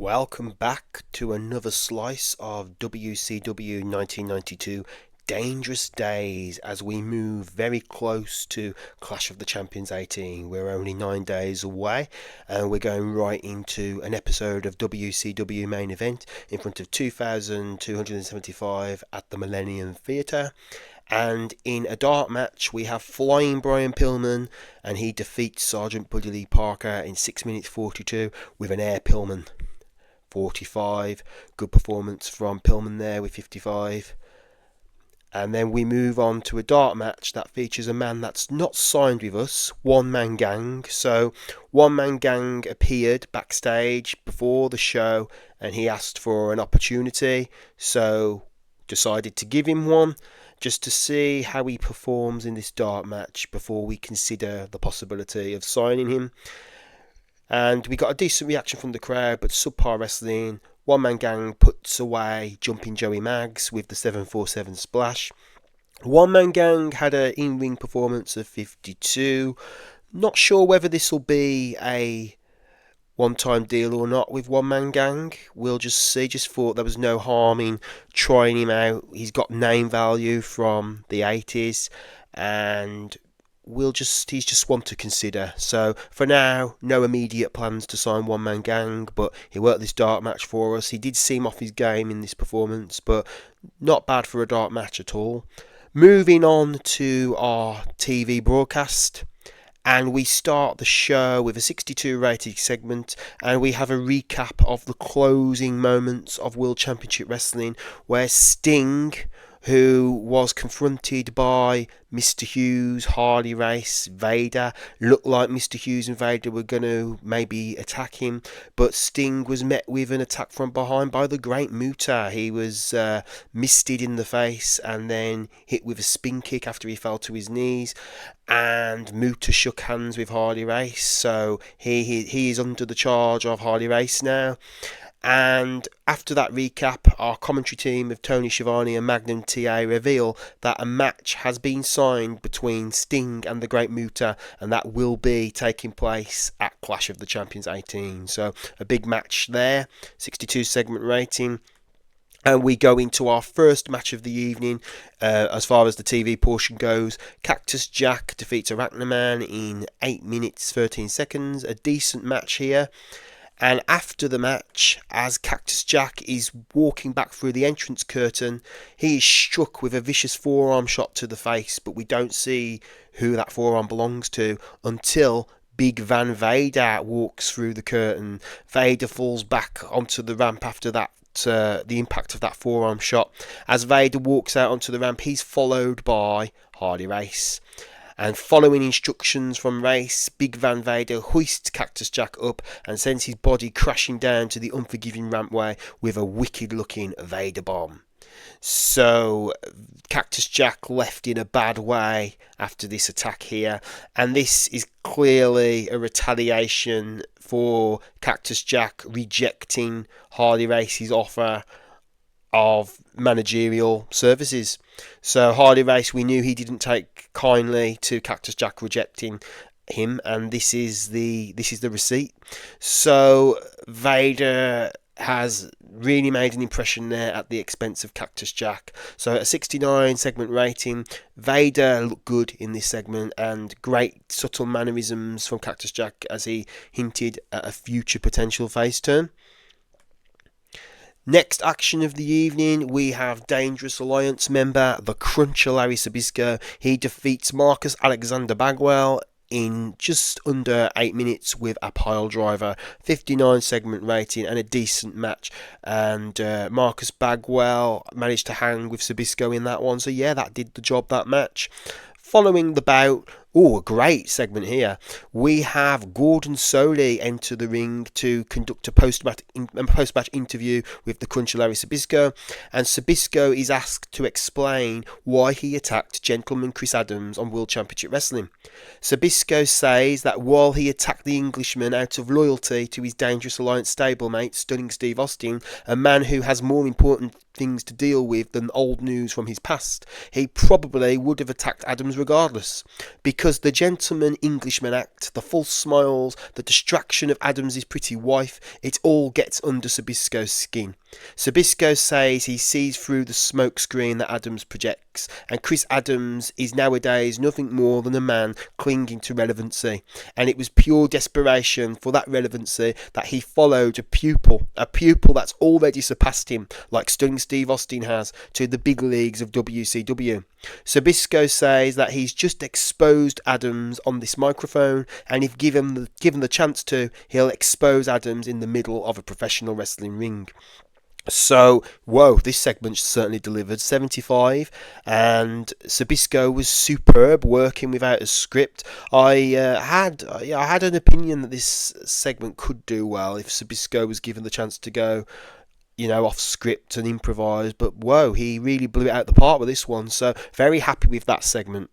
Welcome back to another slice of WCW 1992 Dangerous Days as we move very close to Clash of the Champions 18. We're only 9 days away and we're going right into an episode of WCW main event in front of 2,275 at the Millennium Theatre. And in a dark match, we have Flying Brian Pillman, and he defeats Sergeant Buddy Lee Parker in 6 minutes 42 with an Air Pillman. 45. Good performance from Pillman there with 55. And then we move on to a dark match that features a man that's not signed with us, One Man Gang. So, One Man Gang appeared backstage before the show and he asked for an opportunity. So, decided to give him one just to see how he performs in this dark match before we consider the possibility of signing him. And we got a decent reaction from the crowd, but subpar wrestling. One Man Gang puts away Jumping Joey Maggs with the 747 splash. One Man Gang had an in-ring performance of 52. Not sure whether this will be a one-time deal or not with One Man Gang. We'll just see. Just thought there was no harm in trying him out. He's got name value from the 80s, and he's just one to consider. So for now, no immediate plans to sign One Man Gang, but he worked this dark match for us. He did seem off his game in this performance, but not bad for a dark match at all. Moving on to our TV broadcast, and we start the show with a 62 rated segment, and we have a recap of the closing moments of World Championship Wrestling, where Sting, who was confronted by Mr. Hughes, Harley Race, Vader. Looked like Mr. Hughes and Vader were going to maybe attack him, but Sting was met with an attack from behind by the Great Muta. He was misted in the face and then hit with a spin kick after he fell to his knees, and Muta shook hands with Harley Race, so he is under the charge of Harley Race now. And after that recap, our commentary team of Tony Schiavone and Magnum TA reveal that a match has been signed between Sting and the Great Muta, and that will be taking place at Clash of the Champions 18. So a big match there, 62 segment rating. And we go into our first match of the evening as far as the TV portion goes. Cactus Jack defeats Arachnaman in 8 minutes 13 seconds. A decent match here. And after the match, as Cactus Jack is walking back through the entrance curtain, he is struck with a vicious forearm shot to the face, but we don't see who that forearm belongs to until Big Van Vader walks through the curtain. Vader falls back onto the ramp after that. The impact of that forearm shot. As Vader walks out onto the ramp, he's followed by Harley Race. And following instructions from Race, Big Van Vader hoists Cactus Jack up and sends his body crashing down to the unforgiving rampway with a wicked looking Vader bomb. So Cactus Jack left in a bad way after this attack here, and this is clearly a retaliation for Cactus Jack rejecting Harley Race's offer of managerial services. So Harley Race, we knew he didn't take kindly to Cactus Jack rejecting him, and this is the receipt. So Vader has really made an impression there at the expense of Cactus Jack. So a 69 segment rating. Vader looked good in this segment, and great subtle mannerisms from Cactus Jack as he hinted at a future potential face turn. Next action of the evening, we have Dangerous Alliance member, the Cruncher Larry Sabisco. He defeats Marcus Alexander Bagwell in just under 8 minutes with a pile driver. 59 segment rating and a decent match. And Marcus Bagwell managed to hang with Sabisco in that one. So yeah, that did the job, that match. Following the bout, a great segment here. We have Gordon Soley enter the ring to conduct a post-match interview with the Cruncher Larry Sabisco, and Sabisco is asked to explain why he attacked Gentleman Chris Adams on World Championship Wrestling. Sabisco says that while he attacked the Englishman out of loyalty to his Dangerous Alliance stablemate, Stunning Steve Austin, a man who has more important things to deal with than old news from his past, he probably would have attacked Adams regardless. Because because the gentleman Englishman act, the false smiles, the distraction of Adams' pretty wife, it all gets under Sabisco's skin. Sabisco says he sees through the smoke screen that Adams projects, and Chris Adams is nowadays nothing more than a man clinging to relevancy, and it was pure desperation for that relevancy that he followed a pupil that's already surpassed him, like Stunning Steve Austin has, to the big leagues of WCW. Sabisco says that he's just exposed Adams on this microphone, and if given the chance to, he'll expose Adams in the middle of a professional wrestling ring. So, whoa, this segment certainly delivered. 75, and Sabisco was superb, working without a script. I had an opinion that this segment could do well if Sabisco was given the chance to go, off script and improvise. But whoa, he really blew it out the park with this one. So, very happy with that segment.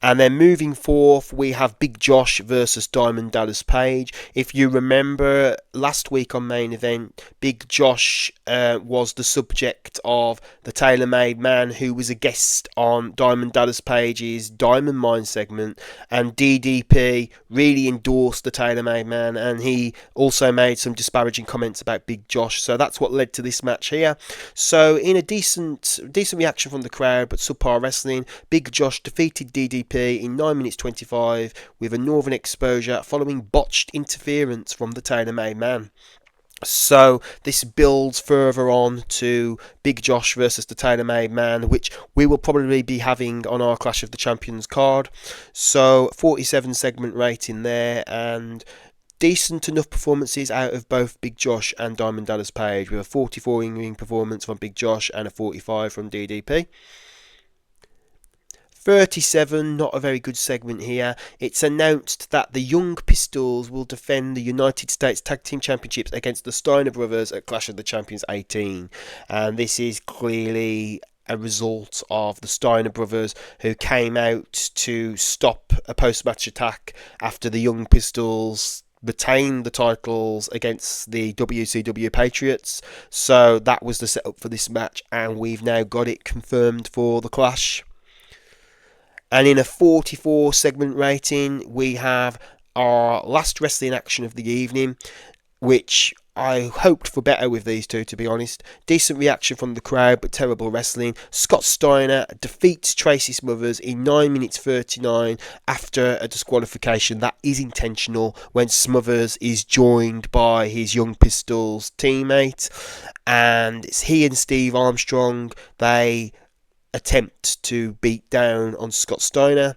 And then moving forth, we have Big Josh versus Diamond Dallas Page. If you remember last week on Main Event, Big Josh was the subject of the Tailor-Made Man, who was a guest on Diamond Dallas Page's Diamond Mine segment. And DDP really endorsed the Tailor-Made Man, and he also made some disparaging comments about Big Josh. So that's what led to this match here. So in a decent reaction from the crowd, but subpar wrestling, Big Josh defeated DDP in 9 minutes 25 with a Northern exposure following botched interference from the Tailor-Made Man. So this builds further on to Big Josh versus the Tailor-Made Man, which we will probably be having on our Clash of the Champions card. So 47 segment rating there, and decent enough performances out of both Big Josh and Diamond Dallas Page, with a 44 in-ring performance from Big Josh and a 45 from DDP. 37, not a very good segment here. It's announced that the Young Pistols will defend the United States Tag Team Championships against the Steiner Brothers at Clash of the Champions 18. And this is clearly a result of the Steiner Brothers, who came out to stop a post-match attack after the Young Pistols retained the titles against the WCW Patriots. So that was the setup for this match, and we've now got it confirmed for the Clash. And in a 44 segment rating, we have our last wrestling action of the evening, which I hoped for better with these two, to be honest. Decent reaction from the crowd, but terrible wrestling. Scott Steiner defeats Tracy Smothers in 9 minutes 39 after a disqualification that is intentional, when Smothers is joined by his Young Pistols teammate. And it's he and Steve Armstrong. They attempt to beat down on Scott Steiner.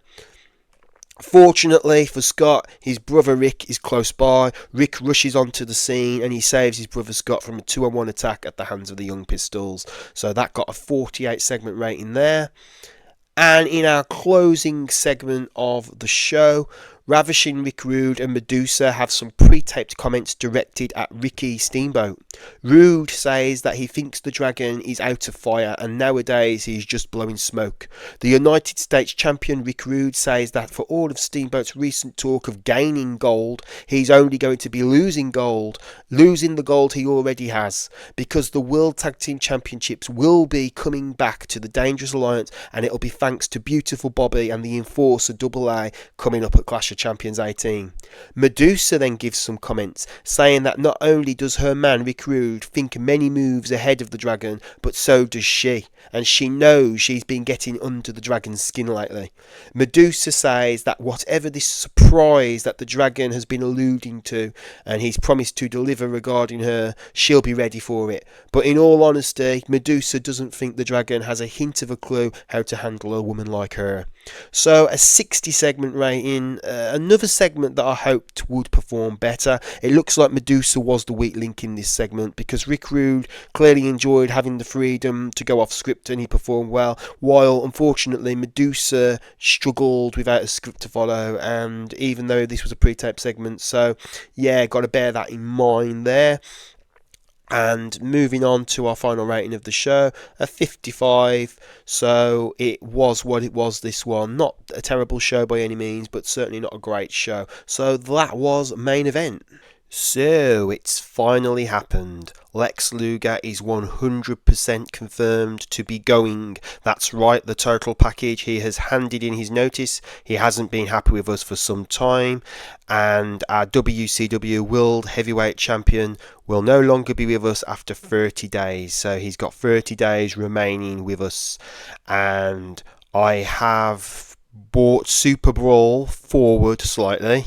Fortunately for Scott, his brother Rick is close by. Rick rushes onto the scene and he saves his brother Scott from a 2-on-1 attack at the hands of the Young Pistols. So that got a 48 segment rating there. And in our closing segment of the show, Ravishing Rick Rude and Medusa have some pre-taped comments directed at Ricky Steamboat. Rude says that he thinks the Dragon is out of fire and nowadays he's just blowing smoke. The United States champion Rick Rude says that for all of Steamboat's recent talk of gaining gold, he's only going to be losing the gold he already has, because the World Tag Team Championships will be coming back to the Dangerous Alliance, and it'll be thanks to Beautiful Bobby and the Enforcer AA coming up at Clash of Champions 18. Medusa then gives some comments, saying that not only does her man Rick Rude think many moves ahead of the Dragon, but so does she, and she knows she's been getting under the Dragon's skin lately. Medusa says that whatever this surprise that the Dragon has been alluding to, and he's promised to deliver regarding her, she'll be ready for it. But in all honesty, Medusa doesn't think the Dragon has a hint of a clue how to handle a woman like her. So a 60 segment rating, another segment that I hoped would perform better. It looks like Medusa was the weak link in this segment, because Rick Rude clearly enjoyed having the freedom to go off script and he performed well, while unfortunately Medusa struggled without a script to follow, and even though this was a pre-tape segment, so yeah, got to bear that in mind there. And moving on to our final rating of the show, a 55. So it was what it was, this one. Not a terrible show by any means, but certainly not a great show. So that was Main Event. So it's finally happened. Lex Luger is 100% confirmed to be going. That's right, the total package. He has handed in his notice. He hasn't been happy with us for some time. And our WCW World Heavyweight Champion will no longer be with us after 30 days. So he's got 30 days remaining with us. And I have brought Super Brawl forward slightly,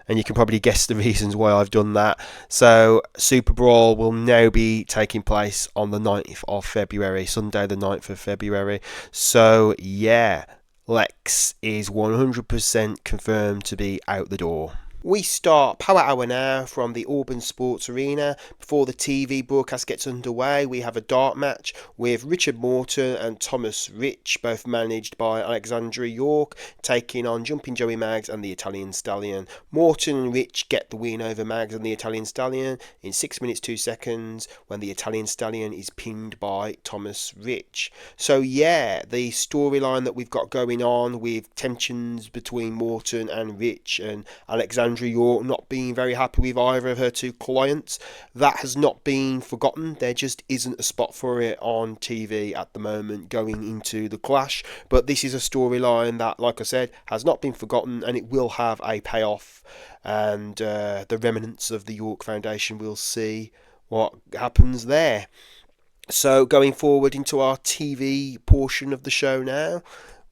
and you can probably guess the reasons why I've done that. So Super Brawl will now be taking place on the 9th of February, Sunday the 9th of February. So yeah, Lex is 100% confirmed to be out the door. We start Power Hour now from the Auburn Sports Arena. Before the TV broadcast gets underway, we have a dart match with Richard Morton and Thomas Rich, both managed by Alexandra York, taking on Jumping Joey Maggs and the Italian Stallion. Morton and Rich get the win over Maggs and the Italian Stallion in 6 minutes 2 seconds, when the Italian Stallion is pinned by Thomas Rich. So yeah, the storyline that we've got going on with tensions between Morton and Rich, and Alexandra York not being very happy with either of her two clients, that has not been forgotten. There just isn't a spot for it on TV at the moment going into the clash, but this is a storyline that, like I said, has not been forgotten, and it will have a payoff, and the remnants of the York Foundation will see what happens there. So going forward into our TV portion of the show now,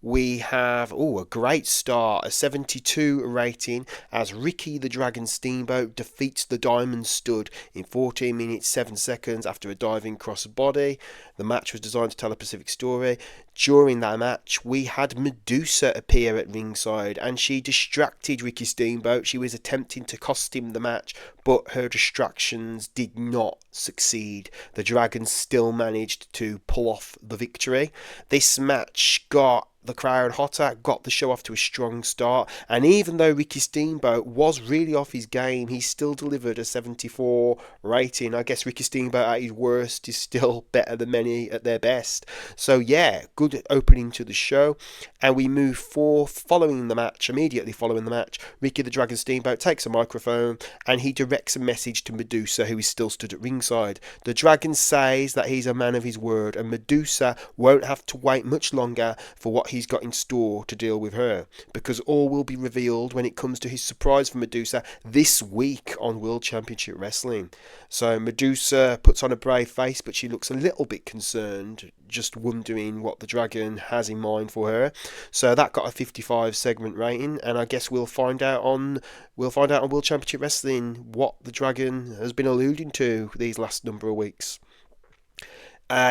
we have a great start, a 72 rating, as Ricky the Dragon Steamboat defeats the Diamond Stud in 14 minutes 7 seconds after a diving crossbody. The match was designed to tell a Pacific story. During that match, we had Medusa appear at ringside, and she distracted Ricky Steamboat. She was attempting to cost him the match, but her distractions did not succeed. The Dragons still managed to pull off the victory. This match got the crowd hotter, got the show off to a strong start, and even though Ricky Steamboat was really off his game, he still delivered a 74 rating. I guess Ricky Steamboat at his worst is still better than many at their best. So yeah, good opening to the show, and we move forth immediately following the match. Ricky the Dragon Steamboat takes a microphone and he directs a message to Medusa, who is still stood at ringside. The Dragon says that he's a man of his word, and Medusa won't have to wait much longer for what he's got in store to deal with her, because all will be revealed when it comes to his surprise for Medusa this week on World Championship Wrestling. So Medusa puts on a brave face, but she looks a little bit concerned, just wondering what the Dragon has in mind for her. So that got a 55 segment rating, and I guess we'll find out on World Championship Wrestling what the Dragon has been alluding to these last number of weeks.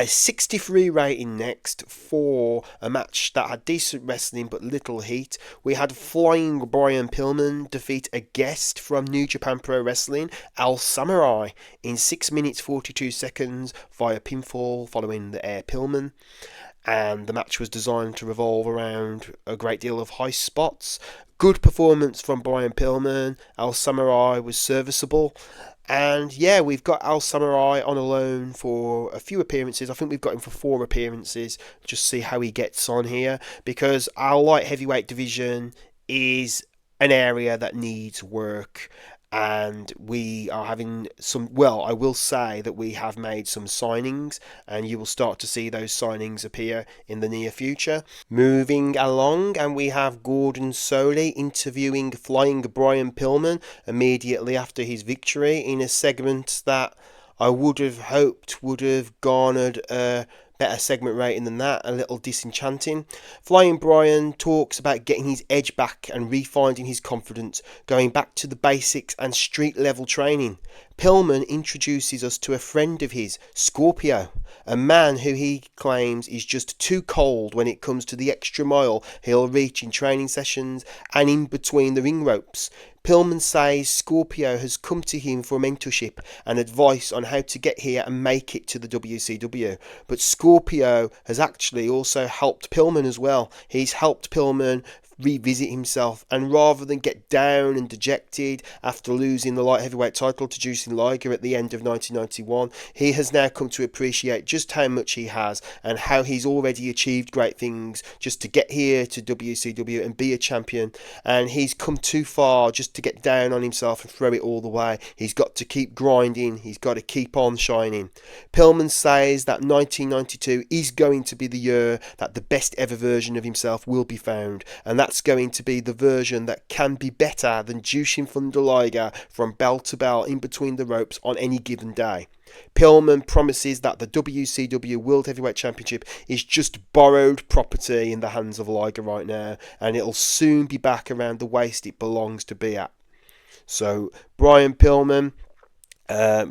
63 rating next for a match that had decent wrestling but little heat. We had Flying Brian Pillman defeat a guest from New Japan Pro Wrestling, Al Samurai, in 6 minutes 42 seconds via pinfall following the Air Pillman. And the match was designed to revolve around a great deal of high spots. Good performance from Brian Pillman. Al Samurai was serviceable. And yeah, we've got Al Samurai on a loan for a few appearances. I think we've got him for 4 appearances. Just see how he gets on here, because our light heavyweight division is an area that needs work. And we are having I will say that we have made some signings, and you will start to see those signings appear in the near future. Moving along, and we have Gordon Soley interviewing Flying Brian Pillman immediately after his victory, in a segment that I would have hoped would have garnered a better segment rating than that, a little disenchanting. Flying Brian talks about getting his edge back and refinding his confidence, going back to the basics and street level training. Pillman introduces us to a friend of his, Scorpio, a man who he claims is just too cold when it comes to the extra mile he'll reach in training sessions and in between the ring ropes. Pillman says Scorpio has come to him for mentorship and advice on how to get here and make it to the WCW. But Scorpio has actually also helped Pillman as well. He's helped Pillman revisit himself, and rather than get down and dejected after losing the light heavyweight title to Jushin Liger at the end of 1991, he has now come to appreciate just how much he has and how he's already achieved great things just to get here to WCW and be a champion, and he's come too far just to get down on himself and throw it all the way. He's got to keep grinding, he's got to keep on shining. Pillman says that 1992 is going to be the year that the best ever version of himself will be found, and that's going to be the version that can be better than Jushin Thunder Liger from bell to bell in between the ropes on any given day. Pillman promises that the WCW World Heavyweight Championship is just borrowed property in the hands of Liger right now, and it'll soon be back around the waist it belongs to be at. So Brian Pillman,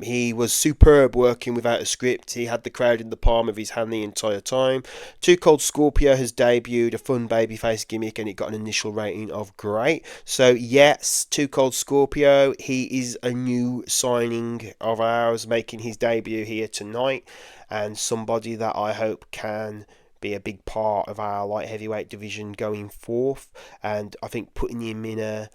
he was superb working without a script. He had the crowd in the palm of his hand the entire time. Too Cold Scorpio has debuted a fun babyface gimmick, and it got an initial rating of great. So yes, Too Cold Scorpio, he is a new signing of ours, making his debut here tonight, and somebody that I hope can be a big part of our light heavyweight division going forth. And I think putting him in a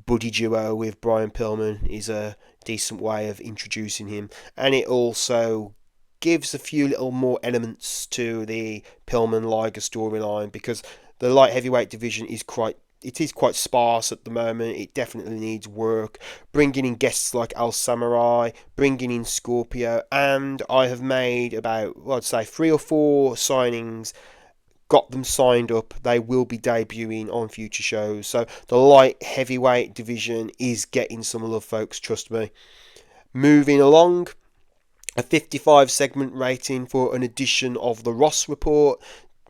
buddy duo with Brian Pillman is a decent way of introducing him, and it also gives a few little more elements to the Pillman Liger storyline, because the light heavyweight division is quite sparse at the moment. It definitely needs work. Bringing in guests like El Samurai, bringing in Scorpio, and I have made about, well, I'd say 3 or 4 signings, got them signed up. They will be debuting on future shows. So the light heavyweight division is getting some love, folks, trust me. Moving along, a 55 segment rating for an edition of the Ross Report,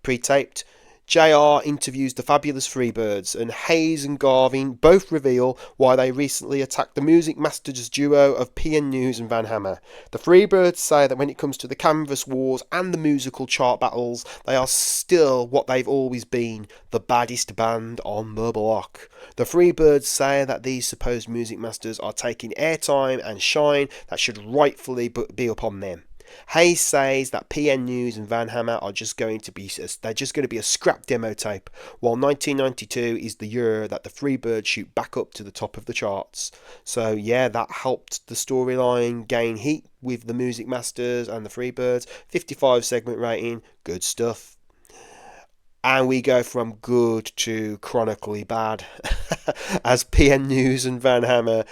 pre-taped. JR interviews the Fabulous Freebirds, and Hayes and Garvin both reveal why they recently attacked the Music Masters duo of PN News and Van Hammer. The Freebirds say that when it comes to the canvas wars and the musical chart battles, they are still what they've always been, the baddest band on the block. The Freebirds say that these supposed Music Masters are taking airtime and shine that should rightfully be upon them. Hayes says that PN News and Van Hammer are just going to be a scrap demo tape, while 1992 is the year that the Freebirds shoot back up to the top of the charts. So yeah, that helped the storyline gain heat with the Music Masters and the Freebirds. 55 segment rating, good stuff. And we go from good to chronically bad as PN News and Van Hammer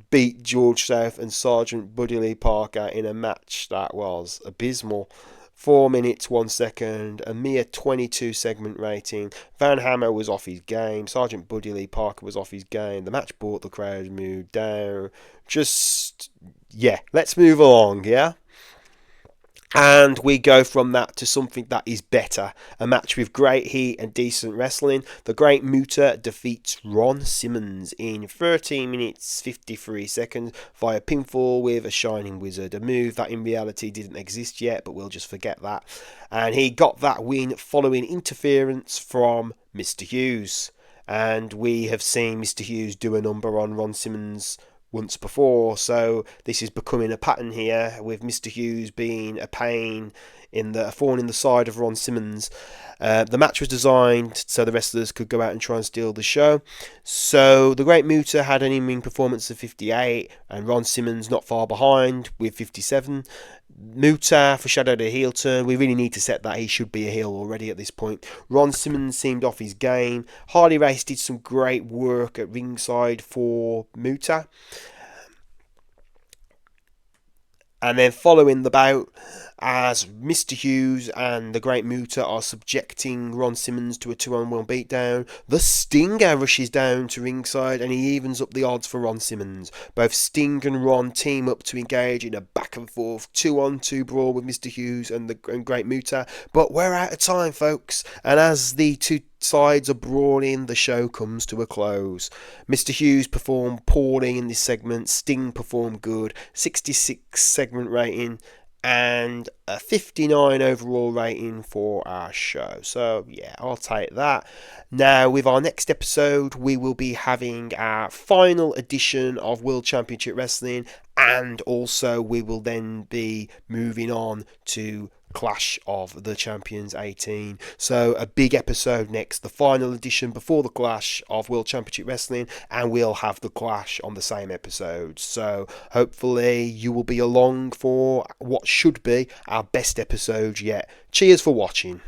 beat George South and Sergeant Buddy Lee Parker in a match that was abysmal. 4 minutes 1 second, a mere 22 segment rating. Van Hammer was off his game. Sergeant Buddy Lee Parker was off his game. The match brought the crowd's mood down. Let's move along, yeah? And we go from that to something that is better. A match with great heat and decent wrestling. The Great Muta defeats Ron Simmons in 13 minutes 53 seconds via pinfall with a Shining Wizard. A move that in reality didn't exist yet, but we'll just forget that. And he got that win following interference from Mr. Hughes. And we have seen Mr. Hughes do a number on Ron Simmons once before, so this is becoming a pattern here, with Mr. Hughes being a thorn in the side of Ron Simmons. The match was designed so the wrestlers could go out and try and steal the show. So the Great Muta had an in-ring performance of 58, and Ron Simmons not far behind with 57. Muta foreshadowed a heel turn. We really need to set that he should be a heel already at this point. Ron Simmons seemed off his game. Harley Race did some great work at ringside for Muta. And then following the bout, as Mr. Hughes and the Great Muta are subjecting Ron Simmons to a 2-on-1 beatdown, the Stinger rushes down to ringside and he evens up the odds for Ron Simmons. Both Sting and Ron team up to engage in a back and forth 2-on-2 brawl with Mr. Hughes and the Great Muta, but we're out of time, folks, and as the two sides are brawling, the show comes to a close. Mr. Hughes performed poorly in this segment. Sting performed good. 66 segment rating and a 59 overall rating for our show. So yeah, I'll take that. Now with our next episode, we will be having our final edition of World Championship Wrestling, and also we will then be moving on to Clash of the Champions 18. So a big episode next, the final edition before the Clash of World Championship Wrestling, and we'll have the Clash on the same episode. So hopefully you will be along for what should be our best episode yet. Cheers for watching.